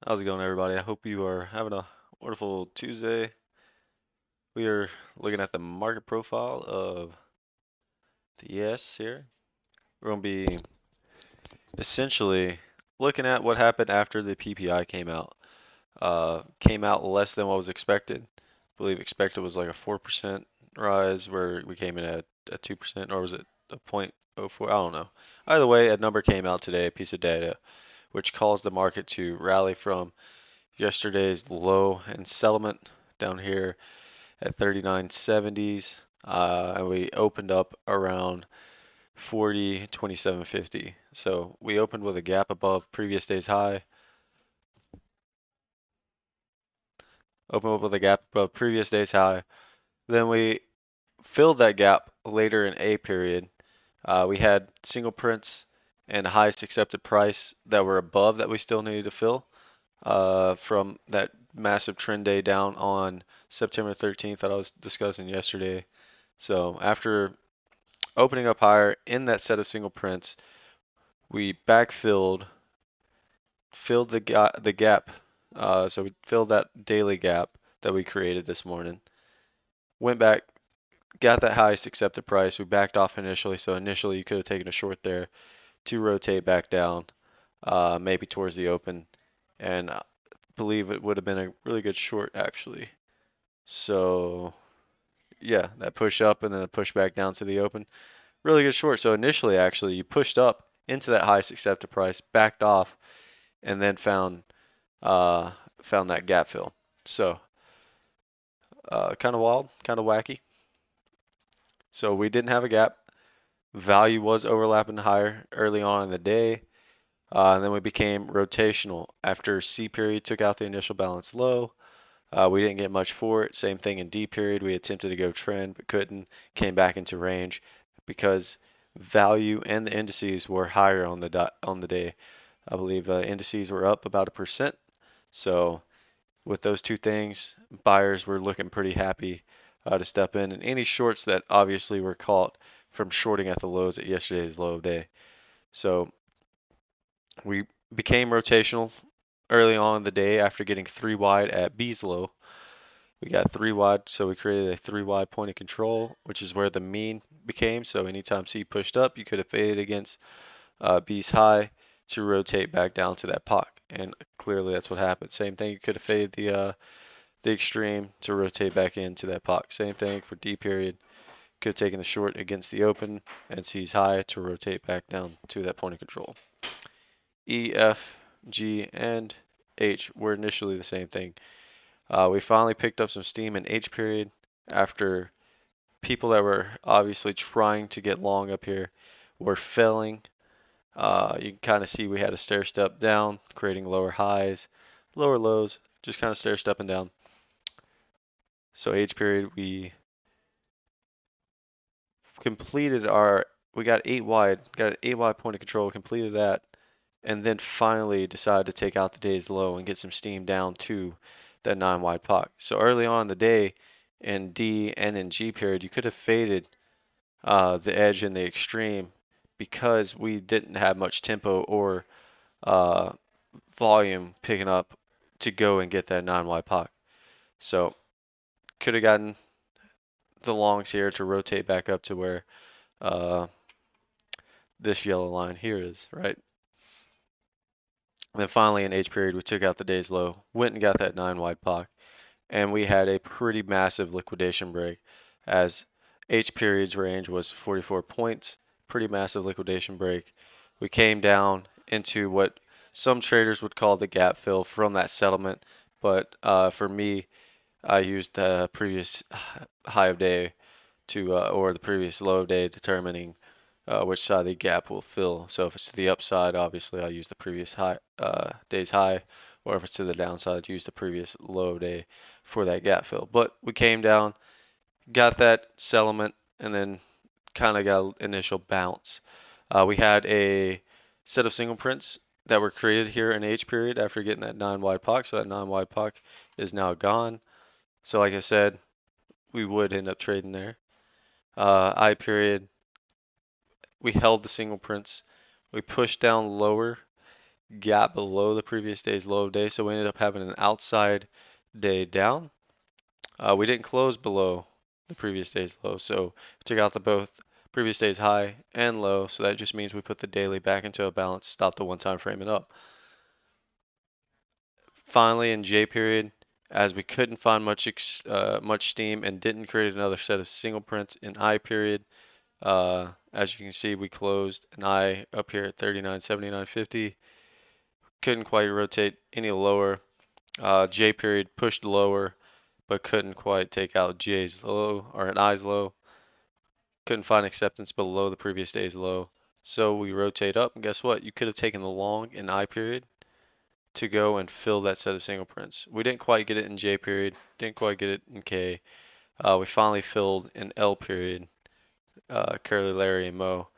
How's it going, everybody? I hope you are having a wonderful Tuesday. We are looking at the market profile of the ES here. We're going to be essentially looking at what happened after the PPI came out. Came out less than what was expected. I believe expected was like a 4% rise, where we came in at a 2%, or was it a 0.04? I don't know. Either way, a number came out today, a piece of data, which caused the market to rally from yesterday's low and settlement down here at 39.70s, and we opened up around 40.2750. So we opened with a gap above previous day's high, opened up with a gap above previous day's high. Then we filled that gap later in A period. We had single prints and highest accepted price that were above that we still needed to fill from that massive trend day down on September 13th that I was discussing yesterday. So after opening up higher in that set of single prints, we backfilled, filled the gap. So we filled that daily gap that we created this morning. Went back, got that highest accepted price. We backed off initially, so initially you could have taken a short there to rotate back down, maybe towards the open, and I believe it would have been a really good short actually. So yeah, that push up and then a push back down to the open. Really good short. So initially, actually, you pushed up into that highest accepted price, backed off, and then uh, found that gap fill. So kind of wild, kind of wacky. So we didn't have a gap. Value was overlapping higher early on in the day. And then we became rotational after C period took out the initial balance low. We didn't get much for it. Same thing in D period. We attempted to go trend but couldn't. Came back into range because value and the indices were higher on the day. I believe indices were up about 1%. So with those two things, buyers were looking pretty happy to step in. And any shorts that obviously were caught from shorting at the lows at yesterday's low of day. So we became rotational early on in the day after getting three wide at B's low. We got three wide, so we created a three wide point of control, which is where the mean became. So anytime C pushed up, you could have faded against B's high to rotate back down to that POC, and clearly that's what happened. Same thing, you could have faded the extreme to rotate back into that POC. Same thing for D period. Could have taken the short against the open and C's high to rotate back down to that point of control. E, F, G, and H were initially the same thing. We finally picked up some steam in H period after people that were obviously trying to get long up here were failing. You can kind of see we had a stair step down, creating lower highs, lower lows, just kind of stair stepping down. So H period, we completed we got 8 wide, got an 8 wide point of control, completed that, and then finally decided to take out the day's low and get some steam down to that 9 wide POC. So early on in the day, in D and in G period, you could have faded the edge and the extreme because we didn't have much tempo or uh, volume picking up to go and get that 9 wide POC. So could have gotten the longs here to rotate back up to where uh, this yellow line here is, right? And then finally in H period, we took out the day's low, went and got that 9 wide POC, and we had a pretty massive liquidation break as H period's range was 44 points, pretty massive liquidation break. We came down into what some traders would call the gap fill from that settlement, but for me, I used the previous high of day to or the previous low of day, determining which side the gap will fill. So if it's to the upside, obviously I'll use the previous day's high, or if it's to the downside, use the previous low day for that gap fill. But we came down, got that settlement, and then kind of got initial bounce. We had a set of single prints that were created here in H period after getting that 9 wide POC. So that 9 wide POC is now gone. So like I said, we would end up trading there. I period, we held the single prints. We pushed down lower gap below the previous day's low of day, so we ended up having an outside day down. We didn't close below the previous day's low, so took out the both previous day's high and low, so that just means we put the daily back into a balance, stop the one time frame and up. Finally, in J period, as we couldn't find much steam and didn't create another set of single prints in I period, as you can see, we closed an I up here at 39.7950. Couldn't quite rotate any lower. J period pushed lower, but couldn't quite take out J's low or an I's low. Couldn't find acceptance below the previous day's low. So we rotate up, and guess what? You could have taken the long in I period to go and fill that set of single prints. We didn't quite get it in J period, didn't quite get it in K. We finally filled in L period, Curly, Larry, and Mo.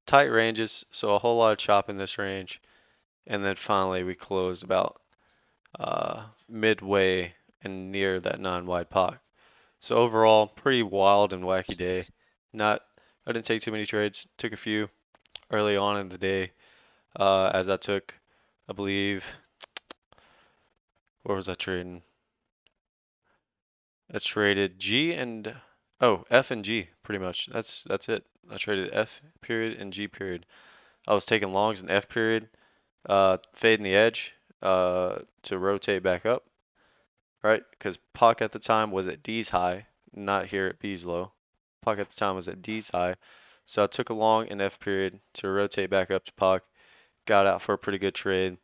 Tight ranges, so a whole lot of chop in this range. And then finally we closed about midway and near that 9 wide pock. So overall, pretty wild and wacky day. I didn't take too many trades. Took a few early on in the day, as I took, I believe, what was I trading? I traded G and F and G pretty much. That's it. I traded F period and G period. I was taking longs in F period, fading the edge to rotate back up, right? Because Puck at the time was at D's high, not here at B's low. Puck at the time was at D's high, so I took a long in F period to rotate back up to Puck. Got out for a pretty good trade.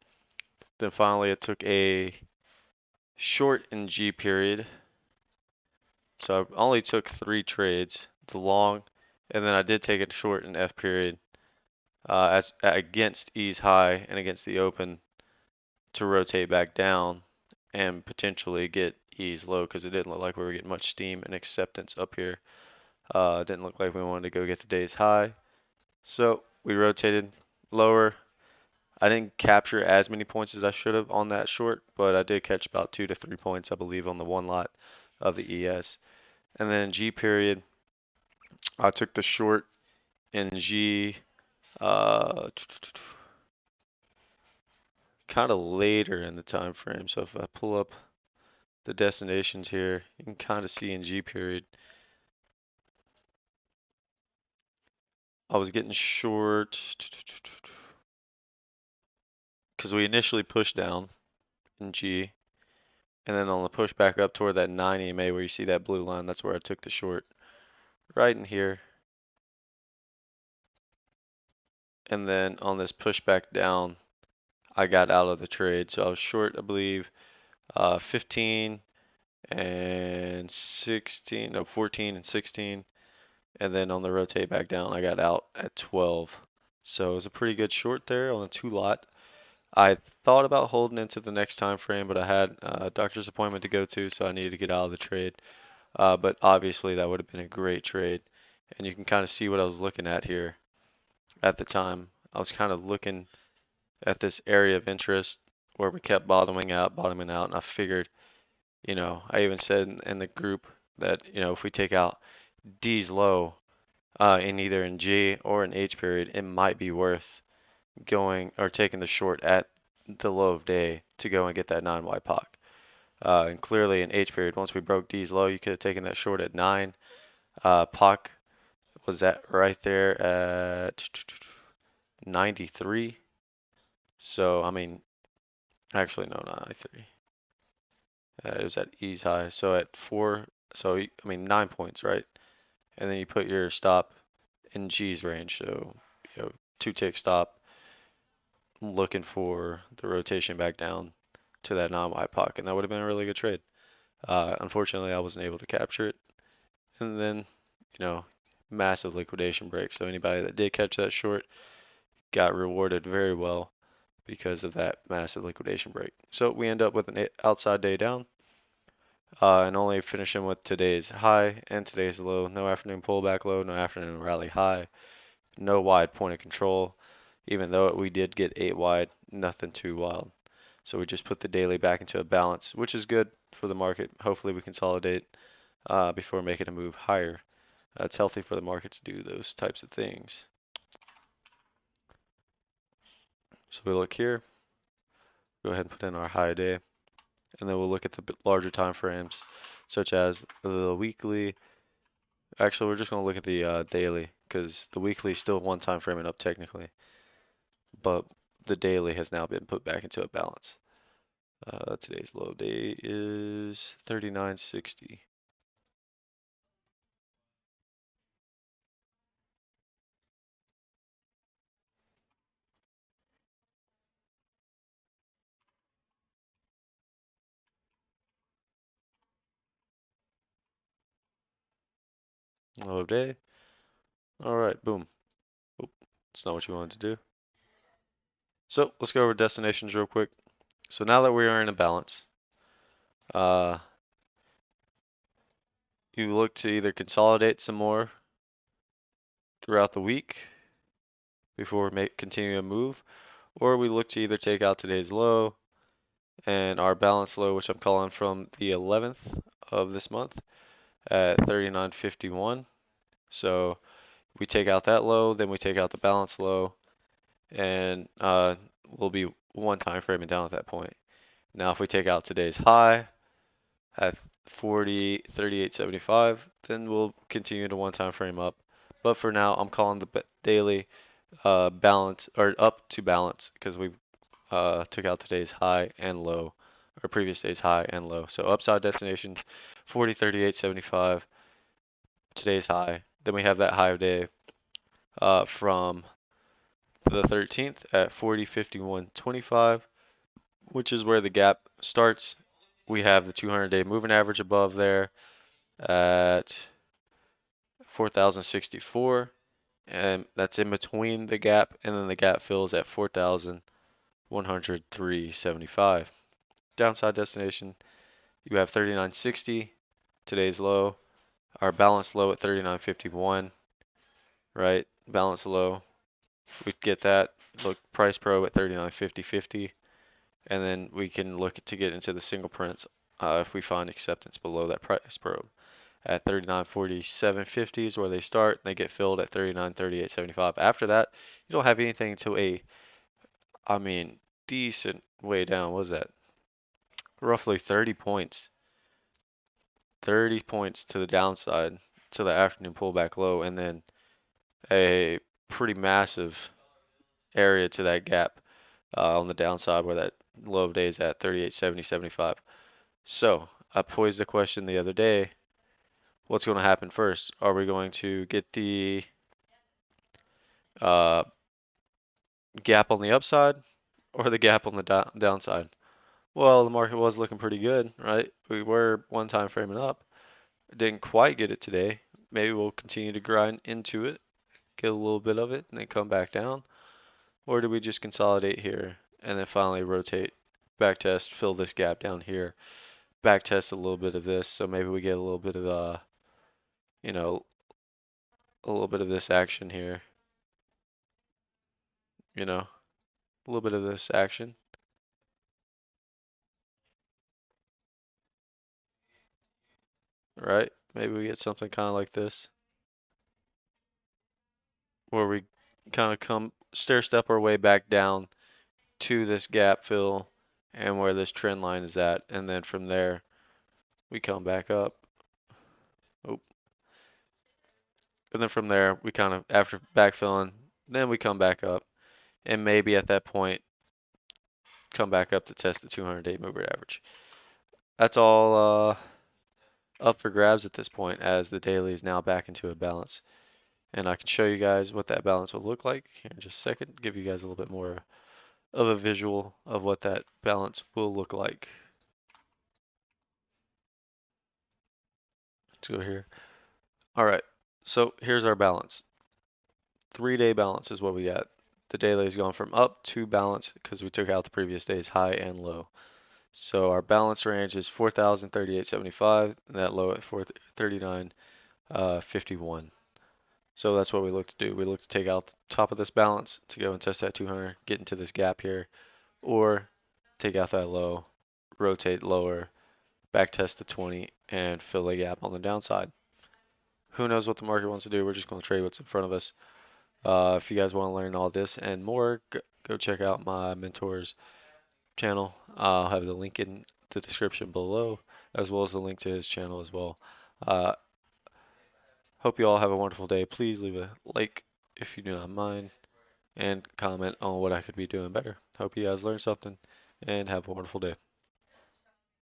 Then finally I took a short in G period. So I only took 3 trades, the long, and then I did take it short in F period as against E's high and against the open to rotate back down and potentially get E's low because it didn't look like we were getting much steam and acceptance up here. It didn't look like we wanted to go get the day's high. So we rotated lower. I didn't capture as many points as I should have on that short, but I did catch about 2 to 3 points, I believe, on the one lot of the ES. And then in G period, I took the short in G kind of later in the time frame. So if I pull up the destinations here, you can kind of see in G period. I was getting short because we initially pushed down in G, and then on the push back up toward that 9 EMA where you see that blue line, that's where I took the short, right in here. And then on this push back down, I got out of the trade. So I was short, I believe, 15 and 16, no, 14 and 16. And then on the rotate back down, I got out at 12. So it was a pretty good short there on a 2 lot. I thought about holding into the next time frame, but I had a doctor's appointment to go to, so I needed to get out of the trade. But obviously that would have been a great trade. And you can kind of see what I was looking at here at the time. I was kind of looking at this area of interest where we kept bottoming out, and I figured, I even said in the group that, if we take out D's low in either in G or in H period, it might be worth going or taking the short at the low of day to go and get that 9 wide pock. And clearly in H period, once we broke D's low, you could have taken that short at 9. Pock was at right there at 93. So, I mean, actually, no, not 93. It was at E's high. So at 4, so, I mean, 9 points, right? And then you put your stop in G's range. So, 2-tick stop, looking for the rotation back down to that 9 wide pocket. And that would have been a really good trade. Unfortunately, I wasn't able to capture it. And then, massive liquidation break. So anybody that did catch that short got rewarded very well because of that massive liquidation break. So we end up with an outside day down. And only finishing with today's high and today's low. No afternoon pullback low, no afternoon rally high, no wide point of control. Even though we did get 8 wide, nothing too wild. So we just put the daily back into a balance, which is good for the market. Hopefully we consolidate before making a move higher. It's healthy for the market to do those types of things. So we look here. go ahead and put in our high day, and then we'll look at the larger time frames, such as the weekly. Actually, we're just going to look at the daily, because the weekly is still one time framing up technically, but the daily has now been put back into a balance. Today's low day is 39.60. Low day. All right, boom. Oop, that's not what you wanted to do. So let's go over destinations real quick. So now that we are in a balance, uh, you look to either consolidate some more throughout the week before continuing a move, or we look to either take out today's low and our balance low, which I'm calling from the 11th of this month at 39.51. So we take out that low, then we take out the balance low, and we'll be one time framing down at that point. Now, if we take out today's high at 38.75, then we'll continue to one time frame up. But for now, I'm calling the daily balance or up to balance because we took out today's high and low, or previous day's high and low. So upside destinations 40.38.75, today's high. Then we have that high of day from the 13th at 40.51.25, which is where the gap starts. We have the 200-day moving average above there at 4,064, and that's in between the gap, and then the gap fills at 4,103.75. Downside destination, you have 39.60, today's low, our balance low at 39.51, right? Balance low, we get that. Look, price pro at 39.50.50, and then we can look to get into the single prints if we find acceptance below that price pro. At 39.47.50 is where they start. They get filled at 39.38.75. After that, you don't have anything to I mean, decent way down. What was that? Roughly 30 points. 30 points to the downside to the afternoon pullback low, and then a pretty massive area to that gap on the downside where that low of day is at 38.70.75. So I posed the question the other day, what's going to happen first? Are we going to get the uh, gap on the upside or the gap on the downside? Well, the market was looking pretty good, right? We were one time framing up. Didn't quite get it today. Maybe we'll continue to grind into it, get a little bit of it, and then come back down. Or do we just consolidate here and then finally rotate, back test, fill this gap down here, back test a little bit of this, so maybe we get a little bit of you know, a little bit of this action here, you know, a little bit of this action, right? Maybe we get something kind of like this, where we kind of come stair step our way back down to this gap fill and where this trend line is at, and then from there we come back up. Oh, and then from there we kind of after backfilling, then we come back up, and maybe at that point come back up to test the 200-day moving average. That's all up for grabs at this point as the daily is now back into a balance. And I can show you guys what that balance will look like here in just a second, give you guys a little bit more of a visual of what that balance will look like. Let's go here. All right, so here's our balance. 3-day balance is what we got. The daily has gone from up to balance because we took out the previous day's high and low. So our balance range is 4,038.75, and that low at 439.51. So that's what we look to do. We look to take out the top of this balance to go and test that 200, get into this gap here, or take out that low, rotate lower, back test the 20, and fill a gap on the downside. Who knows what the market wants to do? We're just going to trade what's in front of us. If you guys want to learn all this and more, go check out my mentors channel. I'll have the link in the description below, as well as the link to his channel as well. Hope you all have a wonderful day. Please leave a like if you do not mind, and comment on what I could be doing better. Hope you guys learned something, and have a wonderful day.